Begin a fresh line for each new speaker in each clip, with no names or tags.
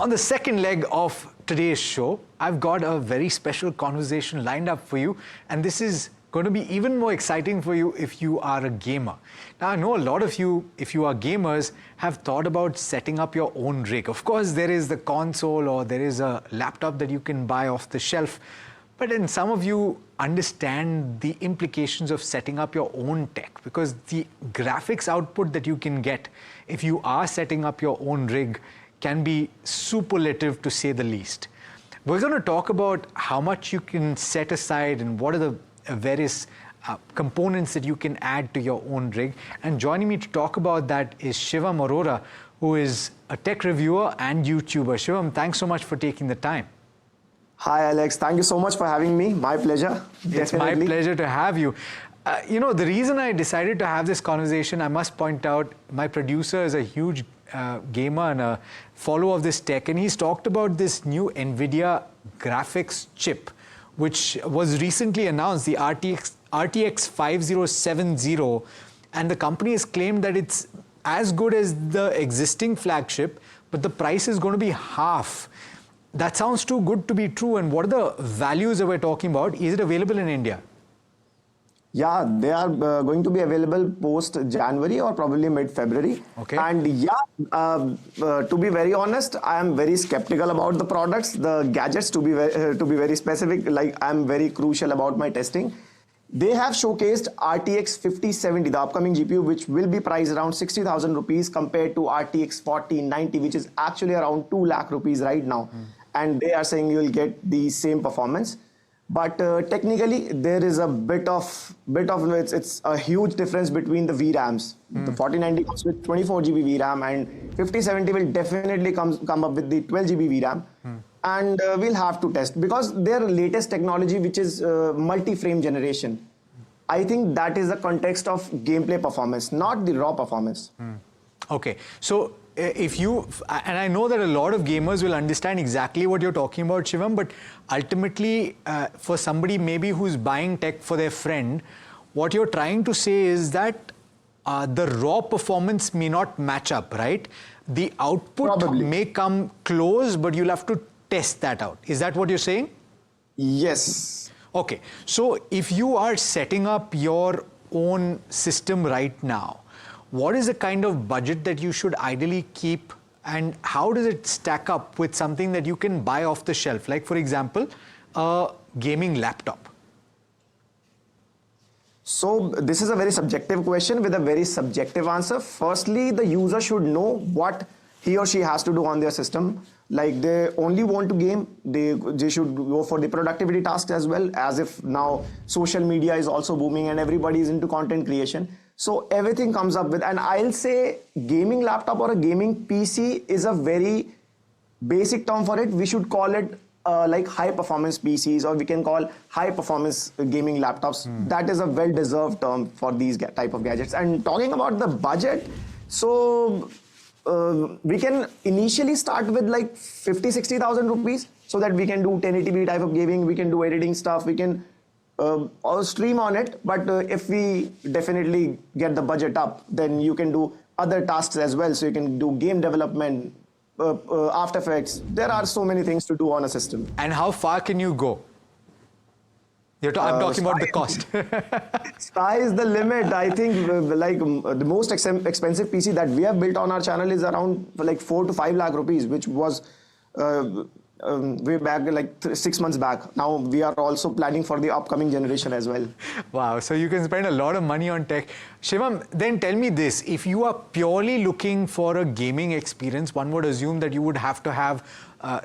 On the second leg of today's show, I've got a very special conversation lined up for you, and this is going to be even more exciting for you if you are a gamer. Now, I know a lot of you, if you are gamers, have thought about setting up your own rig. Of course, there is the console or there is a laptop that you can buy off the shelf, but then some of you understand the implications of setting up your own tech, because the graphics output that you can get if you are setting up your own rig can be superlative, to say the least. We're going to talk about how much you can set aside and what are the various components that you can add to your own rig. And joining me to talk about that is Shivam Arora, who is a tech reviewer and YouTuber. Shivam, thanks so much for taking the time.
Hi, Alex. Thank you so much for having me. My pleasure.
It's my pleasure to have you. You know, the reason I decided to have this conversation, I must point out, my producer is a huge gamer and a follower of this tech, and he's talked about this new NVIDIA graphics chip, which was recently announced, the RTX 5070, and the company has claimed that it's as good as the existing flagship, but the price is going to be half. That sounds too good to be true. And what are the values that we're talking about? Is it available in India?
Yeah, they are going to be available post-January or probably mid-February.
Okay.
And yeah, to be very honest, I am very skeptical about the products, the gadgets, to be very specific. Like, I'm very crucial about my testing. They have showcased RTX 5070, the upcoming GPU, which will be priced around 60,000 rupees compared to RTX 4090, which is actually around 2 lakh rupees right now. And they are saying you'll get the same performance. But technically, there is a bit of it's a huge difference between the VRAMs. The 4090 comes with 24 GB VRAM, and 5070 will definitely come up with the 12 GB VRAM. And we'll have to test, because their latest technology, which is multi-frame generation, I think that is the context of gameplay performance, not the raw performance.
Okay, so if you, and I know that a lot of gamers will understand exactly what you're talking about, Shivam, but ultimately for somebody maybe who's buying tech for their friend, what you're trying to say is that the raw performance may not match up, right? The output
Probably
may come close, but you'll have to test that out. Is that what you're saying?
Yes.
Okay, so if you are setting up your own system right now, what is the kind of budget that you should ideally keep, and how does it stack up with something that you can buy off the shelf? Like, for example, a gaming laptop.
So this is a very subjective question with a very subjective answer. Firstly, the user should know what he or she has to do on their system. Like, they only want to game, they should go for the productivity tasks as well, as if now social media is also booming and everybody is into content creation. So everything comes up with, and I'll say gaming laptop or a gaming PC is a very basic term for it. We should call it like high performance PCs, or we can call high performance gaming laptops. That is a well-deserved term for these type of gadgets. And talking about the budget, so we can initially start with like 50,000-60,000 rupees, so that we can do 1080p type of gaming, we can do editing stuff, we can all stream on it. But if we definitely get the budget up, then you can do other tasks as well. So you can do game development, After Effects. There are so many things to do on a system.
And how far can you go? I'm talking about the cost.
Sky is the limit. I think like the most expensive PC that we have built on our channel is around like 4 to 5 lakh rupees, which was way back, like 6 months back. Now we are also planning for the upcoming generation as well.
Wow, so you can spend a lot of money on tech. Shivam, then tell me this, if you are purely looking for a gaming experience, one would assume that you would have to have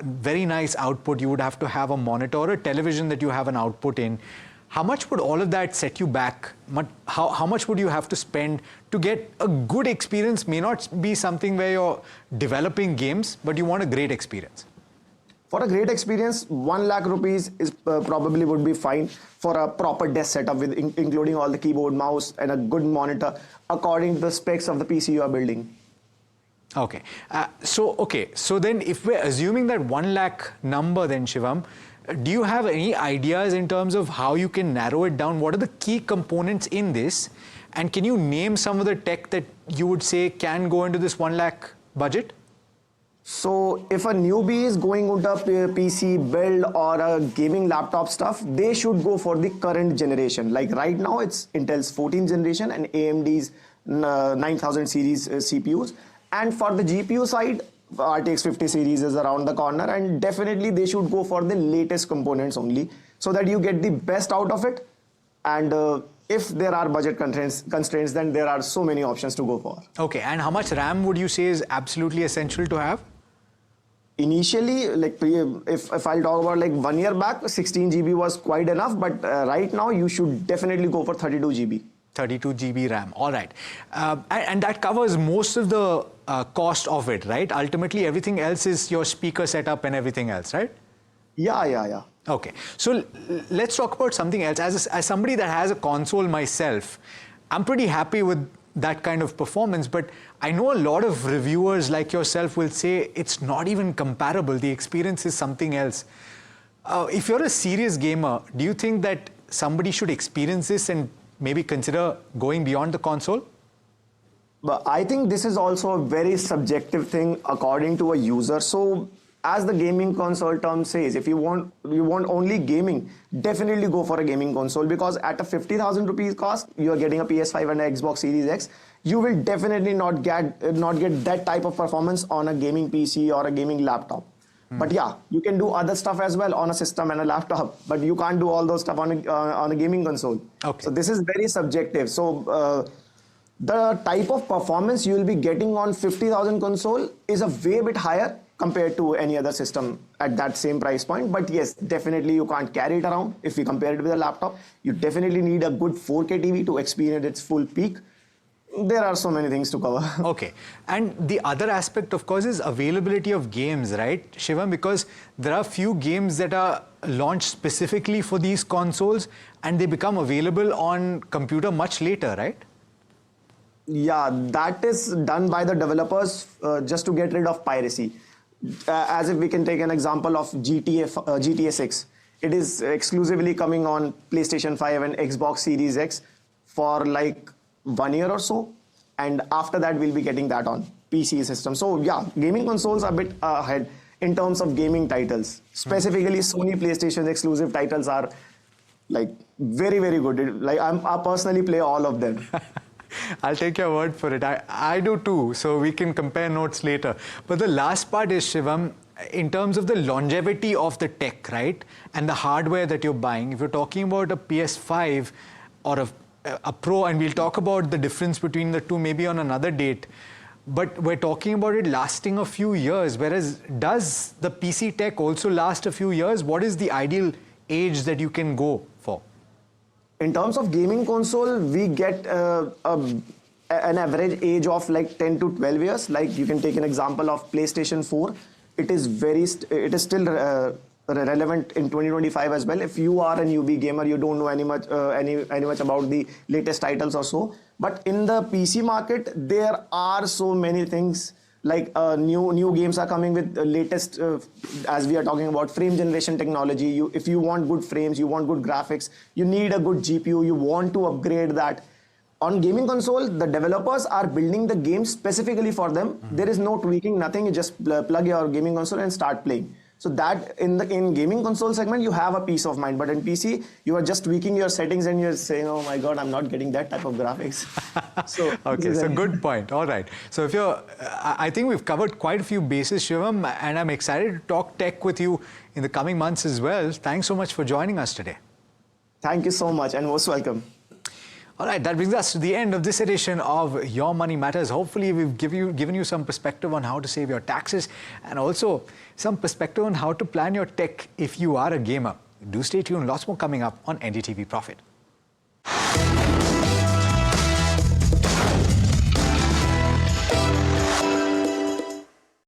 very nice output, you would have to have a monitor or a television that you have an output in. How much would all of that set you back? How much would you have to spend to get a good experience? May not be something where you're developing games, but you want a great experience.
For a great experience, 1 lakh rupees is probably would be fine for a proper desk setup with including all the keyboard, mouse, and a good monitor according to the specs of the PC you are building.
Okay. So then if we're assuming that 1 lakh number then, Shivam, do you have any ideas in terms of how you can narrow it down? What are the key components in this? And can you name some of the tech that you would say can go into this 1 lakh budget?
So if a newbie is going into a PC build or a gaming laptop stuff, they should go for the current generation. Like right now, it's Intel's 14th generation and AMD's 9000 series CPUs. And for the GPU side, RTX 50 series is around the corner, and definitely they should go for the latest components only, so that you get the best out of it. And if there are budget constraints, then there are so many options to go for.
Okay, and how much RAM would you say is absolutely essential to have?
Initially, like if I'll talk about like 1 year back, 16 GB was quite enough, but right now you should definitely go for 32 GB.
32 GB RAM, all right. And that covers most of the cost of it, right? Ultimately, everything else is your speaker setup and everything else, right?
Yeah.
Okay, so let's talk about something else. As somebody that has a console myself, I'm pretty happy with that kind of performance, but I know a lot of reviewers like yourself will say it's not even comparable. The experience is something else. If you're a serious gamer, do you think that somebody should experience this and maybe consider going beyond the console?
But I think this is also a very subjective thing according to a user. So as the gaming console term says, if you want only gaming, definitely go for a gaming console, because at a 50,000 rupees cost, you are getting a PS5 and an Xbox Series X. You will definitely not get that type of performance on a gaming PC or a gaming laptop. But yeah, you can do other stuff as well on a system and a laptop, but you can't do all those stuff on a gaming console.
Okay.
So this is very subjective. So the type of performance you will be getting on 50,000 console is a way bit higher compared to any other system at that same price point. But yes, definitely you can't carry it around. If we compare it with a laptop, you definitely need a good 4K TV to experience its full peak. There are so many things to cover.
Okay. And the other aspect, of course, is availability of games, right, Shivam? Because there are few games that are launched specifically for these consoles and they become available on computer much later, right?
Yeah, that is done by the developers just to get rid of piracy. As if we can take an example of GTA 6. It is exclusively coming on PlayStation 5 and Xbox Series X for like 1 year or so. And after that, we'll be getting that on PC system. So yeah, gaming consoles are a bit ahead in terms of gaming titles. Specifically, Sony PlayStation exclusive titles are like very, very good. Like I personally play all of them.
I'll take your word for it. I do too, so we can compare notes later. But the last part is, Shivam, in terms of the longevity of the tech, right, and the hardware that you're buying. If you're talking about a PS5 or a Pro, and we'll talk about the difference between the two maybe on another date, but we're talking about it lasting a few years, whereas does the PC tech also last a few years? What is the ideal age that you can go for?
In terms of gaming console, we get an average age of like 10 to 12 years. Like you can take an example of PlayStation 4. It is still relevant in 2025 as well. If you are a newbie gamer, you don't know any much about the latest titles or so. But in the PC market, there are so many things. Like new games are coming with the latest, as we are talking about frame generation technology. If you want good frames, you want good graphics, you need a good GPU, you want to upgrade that. On gaming console, the developers are building the game specifically for them. There is no tweaking, nothing. You just plug your gaming console and start playing. So that in gaming console segment, you have a peace of mind. But in PC, you are just tweaking your settings and you're saying, oh my God, I'm not getting that type of graphics. So
okay, so good point. All right. So if you're, I think we've covered quite a few bases, Shivam, and I'm excited to talk tech with you in the coming months as well. Thanks so much for joining us today.
Thank you so much and most welcome.
All right, that brings us to the end of this edition of Your Money Matters. Hopefully, we've given you some perspective on how to save your taxes and also some perspective on how to plan your tech if you are a gamer. Do stay tuned, lots more coming up on NDTV Profit.